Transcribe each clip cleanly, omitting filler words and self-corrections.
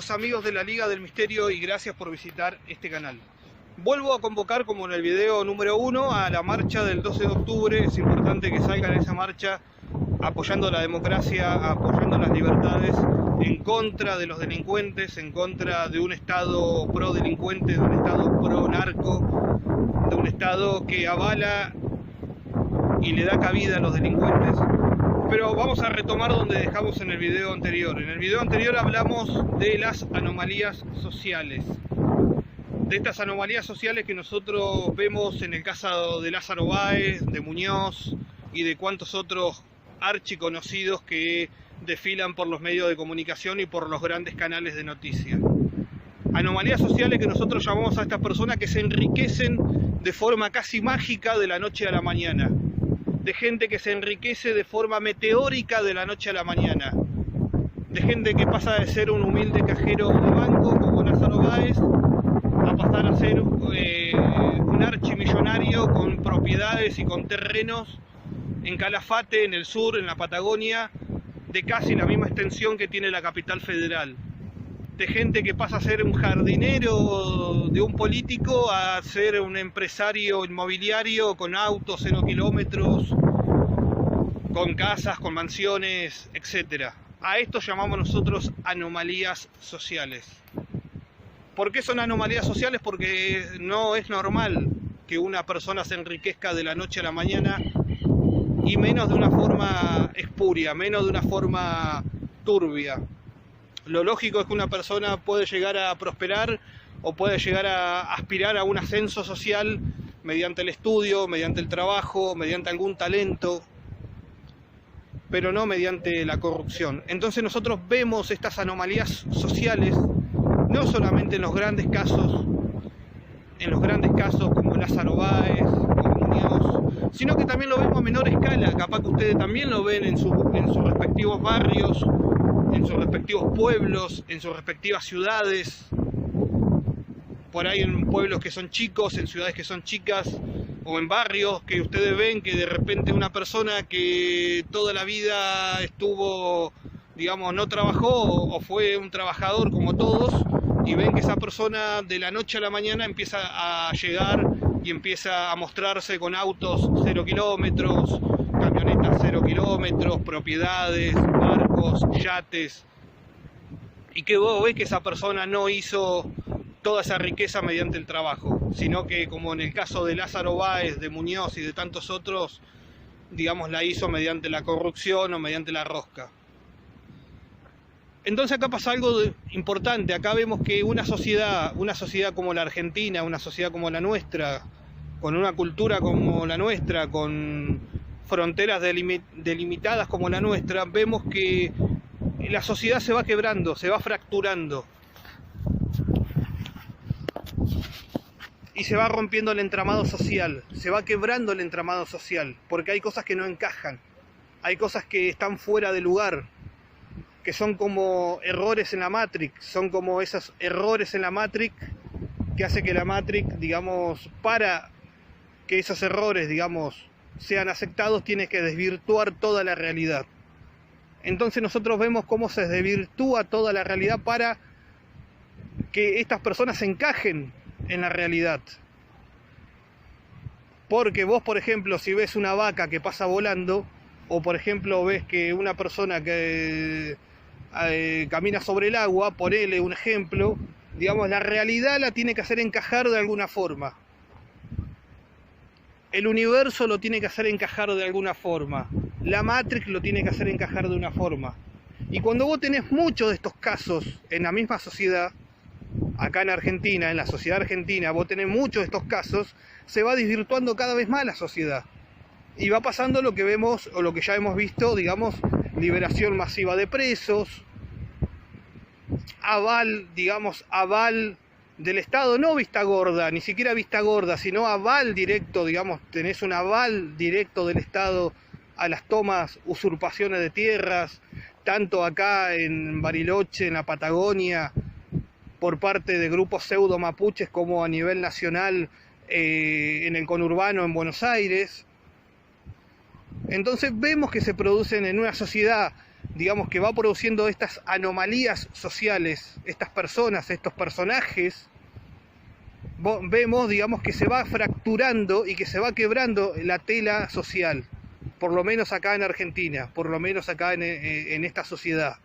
Bienvenidos amigos de la Liga del Misterio y gracias por visitar este canal. Vuelvo a convocar, como en el video número 1, a la marcha del 12 de octubre. Es importante que salgan a esa marcha apoyando la democracia, apoyando las libertades, en contra de los delincuentes, en contra de un Estado pro delincuente, de un Estado pro narco, de un Estado que avala y le da cabida a los delincuentes. Pero vamos a retomar donde dejamos en el video anterior. En el video anterior hablamos de las anomalías sociales. De estas anomalías sociales que nosotros vemos en el caso de Lázaro Báez, de Muñoz y de cuantos otros archiconocidos que desfilan por los medios de comunicación y por los grandes canales de noticias. Anomalías sociales que nosotros llamamos a estas personas que se enriquecen de forma casi mágica de la noche a la mañana. De gente que se enriquece de forma meteórica de la noche a la mañana, de gente que pasa de ser un humilde cajero de banco como Lázaro Báez a pasar a ser un archimillonario con propiedades y con terrenos en Calafate, en el sur, en la Patagonia, de casi la misma extensión que tiene la capital federal. De gente que pasa a ser un jardinero de un político a ser un empresario inmobiliario con autos 0 kilómetros, con casas, con mansiones, etc. A esto llamamos nosotros anomalías sociales. ¿Por qué son anomalías sociales? Porque no es normal que una persona se enriquezca de la noche a la mañana, y menos de una forma espuria, menos de una forma turbia. Lo lógico es que una persona puede llegar a prosperar o puede llegar a aspirar a un ascenso social mediante el estudio, mediante el trabajo, mediante algún talento, pero no mediante la corrupción. Entonces nosotros vemos estas anomalías sociales no solamente en los grandes casos como Lázaro Báez, como Muñoz, sino que también lo vemos a menor escala. Capaz que ustedes también lo ven en sus respectivos barrios, en sus respectivos pueblos, en sus respectivas ciudades, por ahí en pueblos que son chicos, en ciudades que son chicas, o en barrios que ustedes ven que de repente una persona que toda la vida estuvo, digamos, no trabajó o fue un trabajador como todos, y ven que esa persona de la noche a la mañana empieza a llegar y empieza a mostrarse con autos 0 kilómetros, camionetas 0 kilómetros, propiedades, barcos, yates, y que vos ves que esa persona no hizo toda esa riqueza mediante el trabajo, sino que, como en el caso de Lázaro Báez, de Muñoz y de tantos otros, digamos, la hizo mediante la corrupción o mediante la rosca. Entonces acá pasa algo importante. Acá vemos que una sociedad como la Argentina, una sociedad como la nuestra, con una cultura como la nuestra, con fronteras delimitadas como la nuestra, vemos que la sociedad se va quebrando, se va fracturando y se va rompiendo el entramado social, se va quebrando el entramado social, porque hay cosas que no encajan, hay cosas que están fuera de lugar, que son como errores en la Matrix, son como esos errores en la Matrix que hace que la Matrix, digamos, para que esos errores, digamos, sean aceptados, tiene que desvirtuar toda la realidad. Entonces nosotros vemos cómo se desvirtúa toda la realidad para que estas personas se encajen en la realidad. Porque vos, por ejemplo, si ves una vaca que pasa volando, o por ejemplo ves que una persona que camina sobre el agua, ponele un ejemplo, digamos, la realidad la tiene que hacer encajar de alguna forma. El universo lo tiene que hacer encajar de alguna forma. La Matrix lo tiene que hacer encajar de una forma. Y cuando vos tenés muchos de estos casos en la misma sociedad, acá en Argentina, en la sociedad argentina, vos tenés muchos de estos casos, se va desvirtuando cada vez más la sociedad. Y va pasando lo que vemos, o lo que ya hemos visto, digamos, liberación masiva de presos, aval del Estado, no vista gorda, ni siquiera vista gorda, sino aval directo, digamos, tenés un aval directo del Estado a las tomas, usurpaciones de tierras, tanto acá en Bariloche, en la Patagonia, por parte de grupos pseudo mapuches, como a nivel nacional en el conurbano en Buenos Aires. Entonces vemos que se producen en una sociedad digamos, que va produciendo estas anomalías sociales, estas personas, estos personajes, vemos, digamos, que se va fracturando y que se va quebrando la tela social, por lo menos acá en Argentina, por lo menos acá en esta sociedad.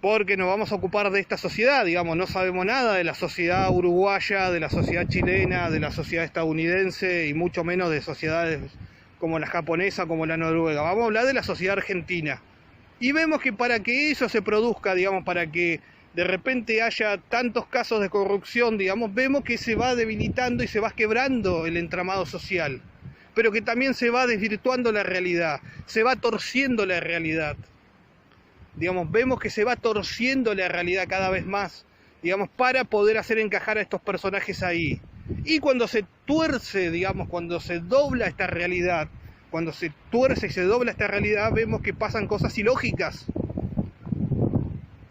Porque nos vamos a ocupar de esta sociedad, digamos, no sabemos nada de la sociedad uruguaya, de la sociedad chilena, de la sociedad estadounidense y mucho menos de sociedades como la japonesa, como la noruega. Vamos a hablar de la sociedad argentina. Y vemos que para que eso se produzca, digamos, para que de repente haya tantos casos de corrupción, digamos, vemos que se va debilitando y se va quebrando el entramado social, pero que también se va desvirtuando la realidad, se va torciendo la realidad. Digamos, vemos que se va torciendo la realidad cada vez más, digamos, para poder hacer encajar a estos personajes ahí. Y cuando se tuerce, digamos, cuando se dobla esta realidad, cuando se tuerce y se dobla esta realidad, vemos que pasan cosas ilógicas.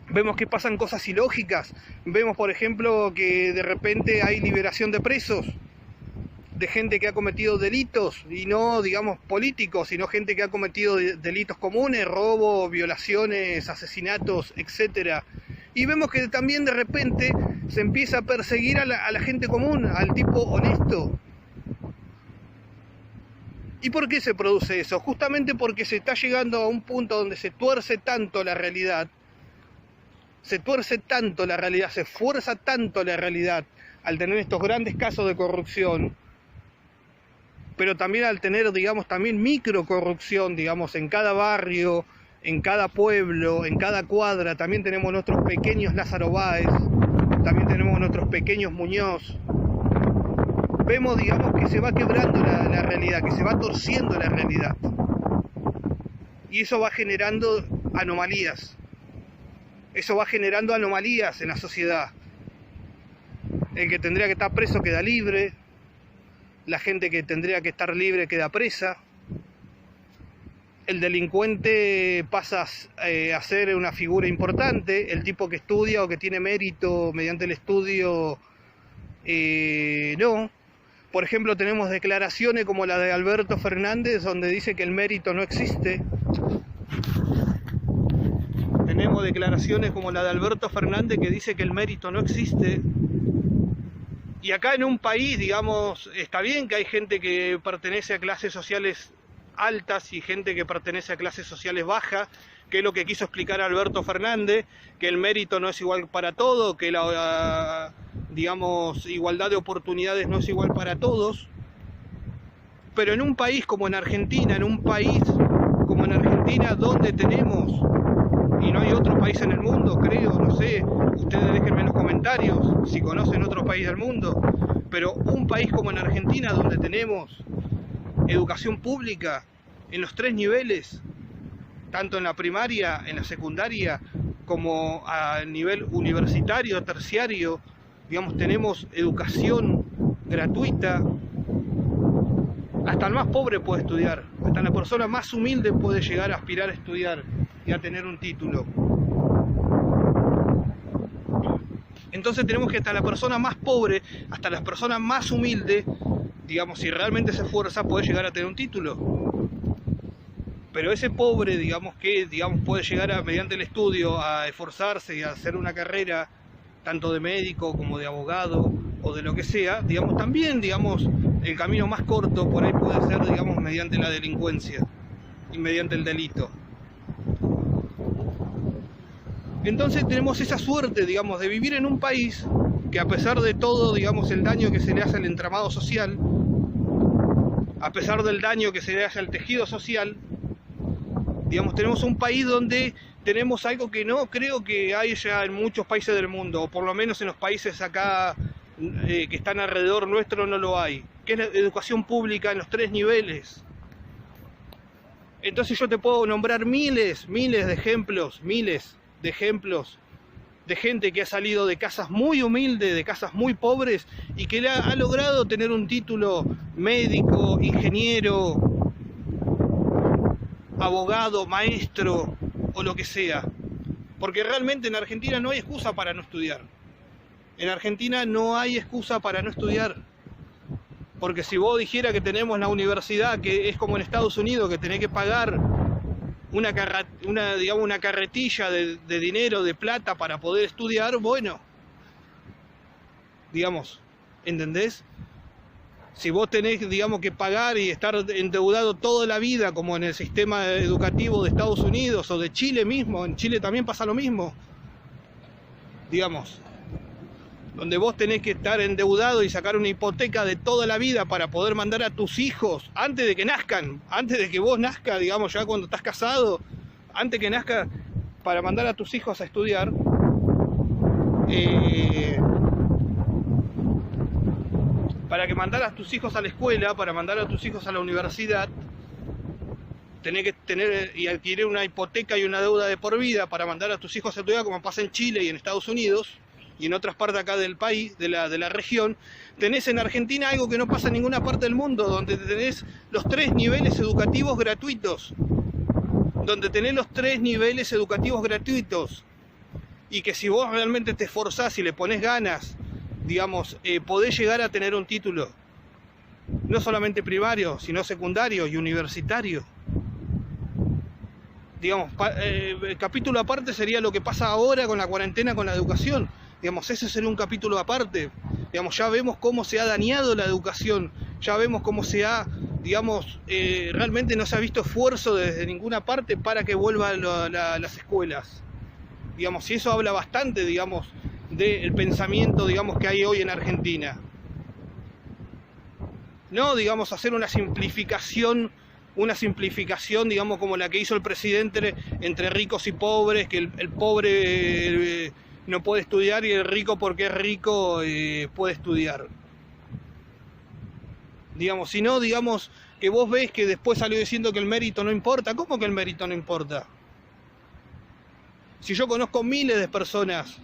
Vemos que pasan cosas ilógicas. Vemos, por ejemplo, que de repente hay liberación de presos, de gente que ha cometido delitos, y no, digamos, políticos, sino gente que ha cometido delitos comunes, robo, violaciones, asesinatos, etcétera. Y vemos que también de repente se empieza a perseguir a la gente común, al tipo honesto. ¿Y por qué se produce eso? Justamente porque se está llegando a un punto donde se tuerce tanto la realidad, se fuerza tanto la realidad al tener estos grandes casos de corrupción, pero también al tener, digamos, también microcorrupción, digamos, en cada barrio, en cada pueblo, en cada cuadra. También tenemos nuestros pequeños Lázaro Báez, también tenemos nuestros pequeños Muñoz. Vemos, digamos, que se va quebrando la realidad, que se va torciendo la realidad. Y eso va generando anomalías. Eso va generando anomalías en la sociedad. El que tendría que estar preso queda libre, la gente que tendría que estar libre queda presa, el delincuente pasa a ser una figura importante, el tipo que estudia o que tiene mérito mediante el estudio, no. Por ejemplo, tenemos declaraciones como la de Alberto Fernández, donde dice que el mérito no existe. Tenemos declaraciones como la de Alberto Fernández que dice que el mérito no existe. Y acá en un país, digamos, está bien que hay gente que pertenece a clases sociales altas y gente que pertenece a clases sociales bajas, que es lo que quiso explicar Alberto Fernández, que el mérito no es igual para todo, que la, digamos, igualdad de oportunidades no es igual para todos. Pero en un país como en Argentina, donde tenemos, y no hay otro país en el mundo, creo, no sé, ustedes déjenme en los comentarios si conocen otro país del mundo, pero un país como en Argentina, donde tenemos educación pública en los 3 niveles, tanto en la primaria, en la secundaria, como a nivel universitario, terciario, digamos, tenemos educación gratuita. Hasta el más pobre puede estudiar, hasta la persona más humilde puede llegar a aspirar a estudiar y a tener un título. Entonces tenemos que hasta la persona más pobre, hasta la persona más humilde, digamos, si realmente se esfuerza, puede llegar a tener un título. Pero ese pobre, digamos, que puede llegar a, mediante el estudio, a esforzarse y a hacer una carrera, tanto de médico como de abogado o de lo que sea, digamos, también, digamos, el camino más corto por ahí puede ser, digamos, mediante la delincuencia y mediante el delito. Entonces tenemos esa suerte, digamos, de vivir en un país que, a pesar de todo, digamos, el daño que se le hace al entramado social, a pesar del daño que se le hace al tejido social, digamos, tenemos un país donde tenemos algo que no creo que haya en muchos países del mundo, o por lo menos en los países acá que están alrededor nuestro no lo hay, que es la educación pública en los 3 niveles. Entonces yo te puedo nombrar miles de ejemplos, de gente que ha salido de casas muy humildes, de casas muy pobres, y que ha logrado tener un título médico, ingeniero, abogado, maestro o lo que sea. Porque realmente en Argentina no hay excusa para no estudiar. En Argentina no hay excusa para no estudiar. Porque si vos dijeras que tenemos la universidad, que es como en Estados Unidos, que tenés que pagar digamos, una carretilla de dinero, de plata para poder estudiar, bueno, digamos, ¿entendés? Si vos tenés, digamos, que pagar y estar endeudado toda la vida, como en el sistema educativo de Estados Unidos o de Chile mismo, en Chile también pasa lo mismo, digamos, donde vos tenés que estar endeudado y sacar una hipoteca de toda la vida para poder mandar a tus hijos antes de que nazcan, antes de que vos nazcas, digamos, ya cuando estás casado, antes que nazca, para mandar a tus hijos a estudiar, para que mandaras a tus hijos a la escuela, para mandar a tus hijos a la universidad, tenés que tener y adquirir una hipoteca y una deuda de por vida para mandar a tus hijos a estudiar, como pasa en Chile y en Estados Unidos y en otras partes acá del país, de la región. Tenés en Argentina algo que no pasa en ninguna parte del mundo, donde tenés los 3 niveles educativos gratuitos, y que si vos realmente te esforzás y le pones ganas, digamos, podés llegar a tener un título, no solamente primario, sino secundario y universitario. Digamos, capítulo aparte sería lo que pasa ahora con la cuarentena, con la educación. Digamos, ese sería un capítulo aparte. Digamos, ya vemos cómo se ha dañado la educación, ya vemos cómo se ha, digamos, realmente no se ha visto esfuerzo desde ninguna parte para que vuelvan las escuelas. Digamos, y eso habla bastante, digamos, del pensamiento, digamos, que hay hoy en Argentina. No, digamos, hacer una simplificación, digamos, como la que hizo el presidente entre ricos y pobres, que el pobre no puede estudiar y el rico, porque es rico, puede estudiar. Digamos, si no, digamos, que vos ves que después salió diciendo que el mérito no importa. ¿Cómo que el mérito no importa? Si yo conozco miles de personas,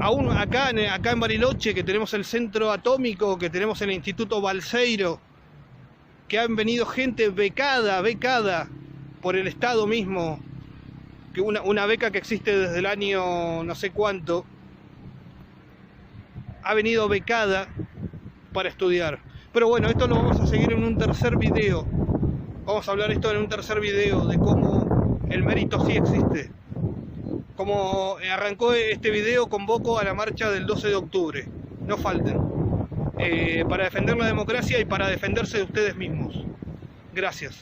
aún acá en Bariloche, que tenemos el centro atómico, que tenemos el Instituto Balseiro, que han venido gente becada por el Estado mismo, que una beca que existe desde el año no sé cuánto, ha venido becada para estudiar. Pero bueno, esto lo vamos a seguir en un tercer video. Vamos a hablar esto en un tercer video, de cómo el mérito sí existe. Como arrancó este video, convoco a la marcha del 12 de octubre. No falten. Para defender la democracia y para defenderse de ustedes mismos. Gracias.